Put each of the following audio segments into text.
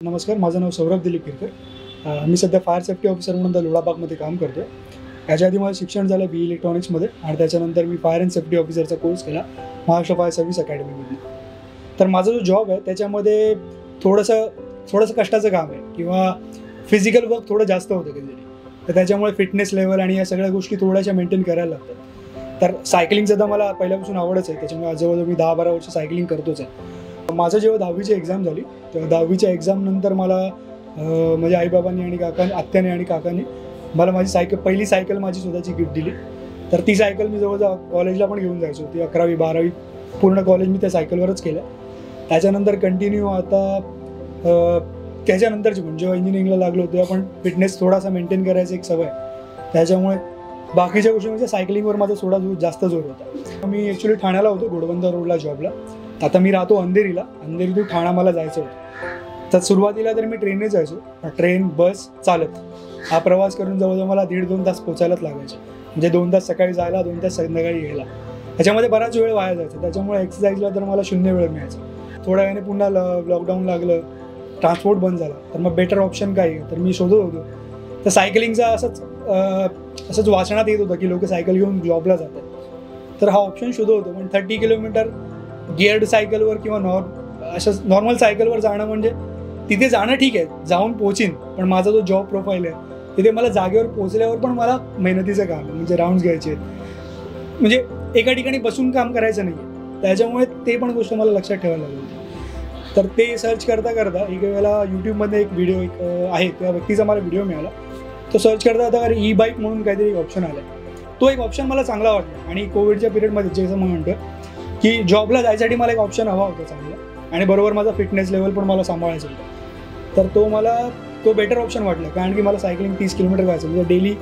नमस्कार, माझं नाव सौरभ दिलीप किरकर। मी सध्या फायर सेफ्टी ऑफिसर म्हणून लोळाबागमध्ये काम करतो आहे। याच्या आधी माझं शिक्षण झालं बी इलेक्ट्रॉनिक्समध्ये आणि त्याच्यानंतर मी फायर अँड सेफ्टी ऑफिसरचा कोर्स केला महाराष्ट्र फायर सर्व्हिस अकॅडमीमध्ये। तर माझा जो जॉब आहे त्याच्यामध्ये थोडंसं कष्टाचं काम आहे किंवा फिजिकल वर्क थोडं जास्त होतं कधीतरी, तर त्याच्यामुळे फिटनेस लेवल आणि या सगळ्या गोष्टी थोड्याशा मेंटेन करायला लागतात। तर सायकलिंगचं तर मला पहिल्यापासून आवडच आहे, त्याच्यामुळे जवळजवळ मी 10-12 वर्ष सायकलिंग करतोच आहे। माझं जेव्हा 10वीची एक्झाम झाली तेव्हा 10वीच्या एक्झामनंतर मला माझ्या आईबाबांनी आणि आत्याने आणि काकांनी मला माझी पहिली सायकल माझी स्वतःची गिफ्ट दिली। तर ती सायकल मी जवळजवळ कॉलेजला पण घेऊन जायचो। ती 11वी-12वी पूर्ण कॉलेज मी त्या सायकलवरच केलं। त्याच्यानंतर कंटिन्यू आता त्याच्यानंतरची पण जेव्हा इंजिनिअरिंगला लागलो तेव्हा पण फिटनेस थोडासा मेंटेन करायची एक सवय, त्याच्यामुळे बाकीच्या गोष्टी म्हणजे सायकलिंगवर माझा जास्त जोर होता। मी ॲक्च्युली ठाण्याला होतो, घोडबंदर रोडला जॉबला। आता मी राहतो अंधेरीला, अंधेरी टू ठाणा मला जायचं होतं। तर सुरुवातीला तर मी ट्रेनने जायचो, ट्रेन बस चालत हा प्रवास करून जवळजवळ मला 1.5-2 तास पोचायलाच लागायचे। म्हणजे 2 तास सकाळी जायला, 2 तास संध्याकाळी यायला, त्याच्यामध्ये बराच वेळ वाया जायचा। त्याच्यामुळे एक्सरसाइजला तर मला शून्य वेळ मिळायचा। थोड्या वेळाने पुन्हा लॉकडाऊन लागलं, ट्रान्सपोर्ट बंद झाला, तर मग बेटर ऑप्शन काय, तर मी शोधत होतो। तर सायकलिंगचा असंच वाचनात येत होतं की लोक सायकल घेऊन जॉबला जातात, तर हा ऑप्शन शोधत होतो। पण 30 किलोमीटर गिअर्ड सायकलवर किंवा नॉर्मल सायकलवर जाणं म्हणजे तिथे जाणं ठीक आहे, जाऊन पोचीन, पण माझा जो जॉब प्रोफाईल आहे तिथे मला जागेवर पोचल्यावर पण मला मेहनतीचं काम आहे, म्हणजे राऊंड्स घ्यायचे आहेत, म्हणजे एका ठिकाणी बसून काम करायचं नाही आहे। त्याच्यामुळे ते पण गोष्ट मला लक्षात ठेवायला लागली। तर ते सर्च करता करता एक वेळेला यूट्यूबमध्ये एक व्हिडिओ आहे, त्या व्यक्तीचा मला व्हिडिओ मिळाला। तो सर्च करता आता ई बाईक म्हणून काहीतरी एक ऑप्शन आला, तो एक ऑप्शन मला चांगला वाटला। आणि कोविडच्या पिरियडमध्ये जसं मी म्हणतो की जॉबला जायसाठी मला एक ऑप्शन हवा होता चांगला, आणि बरोबर माझा फिटनेस लेवल पण मला सांभाळायचं होतं। तर तो बेटर ऑप्शन वाटला, कारण की मला सायकलिंग 30 किलोमीटर व्हायचं, म्हणजे डेली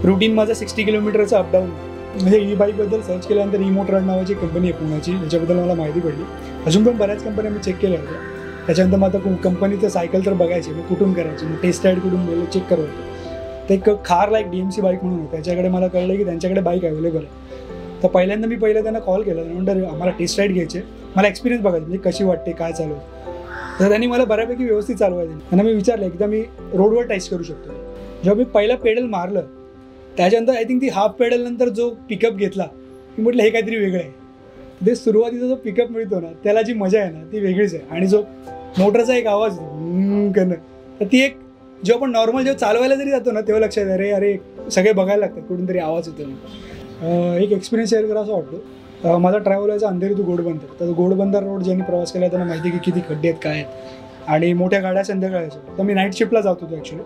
रुटीन माझं 60 किलोमीटरचं अपडाऊन। म्हणजे ई बाईकबद्दल सर्च केल्यानंतर ई-मोटरराइड नावाची कंपनी आहे पुण्याची, त्याच्याबद्दल मला माहिती पडली। अजून पण बऱ्याच कंपन्या मी चेक केल्या होत्या। त्याच्यानंतर मग आता कंपनीचं सायकल तर बघायची, मग कुठून करायची, मग टेस्ट राईड कुठून बोलले चेक करत होतो। तर एक खारला एक DMC बाईक म्हणून होतं, त्याच्याकडे मला कळलं की त्यांच्याकडे बाईक अवेलेबल आहे। तर पहिल्यांदा मी त्यांना कॉल केला, म्हणलं आम्हाला टेस्ट राईड घ्यायचे, मला एक्सपिरियन्स बघायचं, म्हणजे कशी वाटते, काय चालू आहे। तर त्यांनी मला बऱ्यापैकी व्यवस्थित चालवायचं। त्यांना मी विचारलं एकदा मी रोडवर टेस्ट करू शकतो। जेव्हा मी पहिला पेडल मारलं त्याच्यानंतर आय थिंक ती हाफ पेडलनंतर जो पिकअप घेतला, मी म्हटलं हे काहीतरी वेगळं आहे। ते सुरुवातीचा जो पिकअप मिळतो ना, त्याला जी मजा आहे ना ती वेगळीच आहे। आणि जो मोटरचा एक आवाज करणं, तर ती एक जेव्हा आपण नॉर्मल जेव्हा चालवायला जरी जातो ना तेव्हा लक्षात अरे सगळे बघायला लागतात, कुठून तरी आवाज येतो ना। एक एक्सपिरियन्स शेअर करा असं वाटतो। माझा ट्रॅव्हल व्हायचा अंधेरी टू घोडबंदर, तर घोडबंदर रोड ज्यांनी प्रवास केला त्यांना माहिती की किती खड्डे आहेत, काय आहेत, आणि मोठ्या गाड्या संध्याकाळच्या। तर मी नाईट शिफ्टला जात होतो ॲक्च्युली।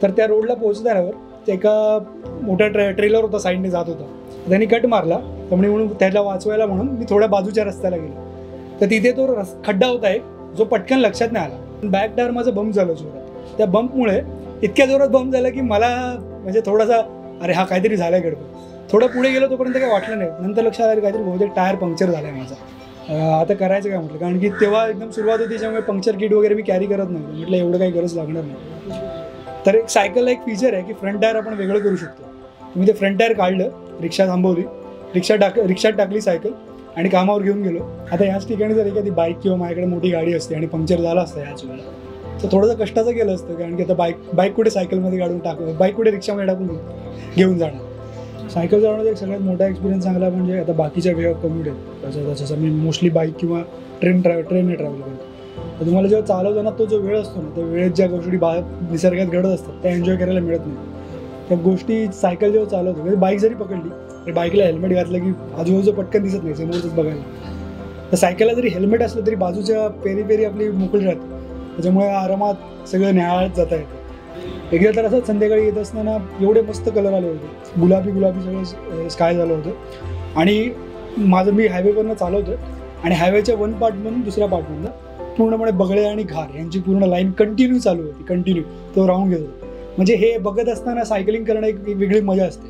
तर त्या रोडला पोहोचल्यावर एका मोठ्या ट्रेलर होता, साईडने जात होता, त्यांनी कट मारला। तर म्हणून त्याला वाचवायला म्हणून मी थोड्या बाजूच्या रस्त्याला गेलो, तर तिथे तो खड्डा होता एक, जो पटकन लक्षात नाही आला। बॅक टायर माझं बंप झालं जोरात। त्या बंपमुळे इतक्या जोरात बंप झाला की मला म्हणजे थोडासा अरे हा काहीतरी झालाय गडबड। थोडं पुढे गेलो तोपर्यंत काही वाटलं नाही, नंतर लक्षात आलं काहीतरी बहुतेक टायर पंक्चर झाला आहे माझा। आता करायचं काय म्हटलं, कारण की तेव्हा एकदम सुरुवात होती, त्याच्यामुळे पंक्चर किट वगैरे मी कॅरी करत नव्हतं। म्हटलं एवढं काही गरज लागणार नाही। तर एक सायकलला एक फीचर आहे की फ्रंट टायर आपण वेगळं करू शकतो। मी ते फ्रंट टायर काढलं, रिक्षा थांबवली, रिक्षात टाकली सायकल आणि कामावर घेऊन गेलो। आता याच ठिकाणी जर एखादी बाईक किंवा माझ्याकडे मोठी गाडी असते आणि पंक्चर झाला असतं याच वेळेला, तर थोडंसं कष्टाचं केलं असतं, कारण की आता बाईक कुठे सायकलमध्ये काढून टाकू, बाईक कुठे रिक्षामध्ये टाकून घेऊन जाणार। सायकल चालवण्याचा एक सगळ्यात मोठा एक्सपिरियन्स चांगला म्हणजे आता बाकीच्या वे ऑफ कम्युट आहेत, जसं मी मोस्टली बाईक किंवा ट्रेनने ट्रॅव्हल करतो। तर तुम्हाला जेव्हा चालवताना तो जो वेळ असतो ना, त्या वेळेत ज्या गोष्टी निसर्गात घडत असतात त्या एन्जॉय करायला मिळत नाही। त्या गोष्टी सायकल जेव्हा चालवतो, म्हणजे बाईक जरी पकडली तरी बाईकला हेल्मेट घातलं की आजूबाजूचं पटकन दिसत नाही, समोरच बघायला। तर सायकलला जरी हेल्मेट असलं तरी बाजूच्या पेरी आपली मोकळी राहते, त्याच्यामुळे आरामात सगळं न्याहाळत जाता येतं। एकदा तर असंच संध्याकाळी येत असताना एवढे मस्त कलर आले होते, गुलाबी सगळं स्काय झालं होतं। आणि मी हायवेवरनं चालवतो आणि हायवेच्या वन पार्टमधून दुसऱ्या पार्टमधनं पूर्णपणे बगळे आणि घार यांची पूर्ण लाईन कंटिन्यू चालू होती, कंटिन्यू तो राऊंड घेत होतो। म्हणजे हे बघत असताना सायकलिंग करणं एक वेगळी मजा असते।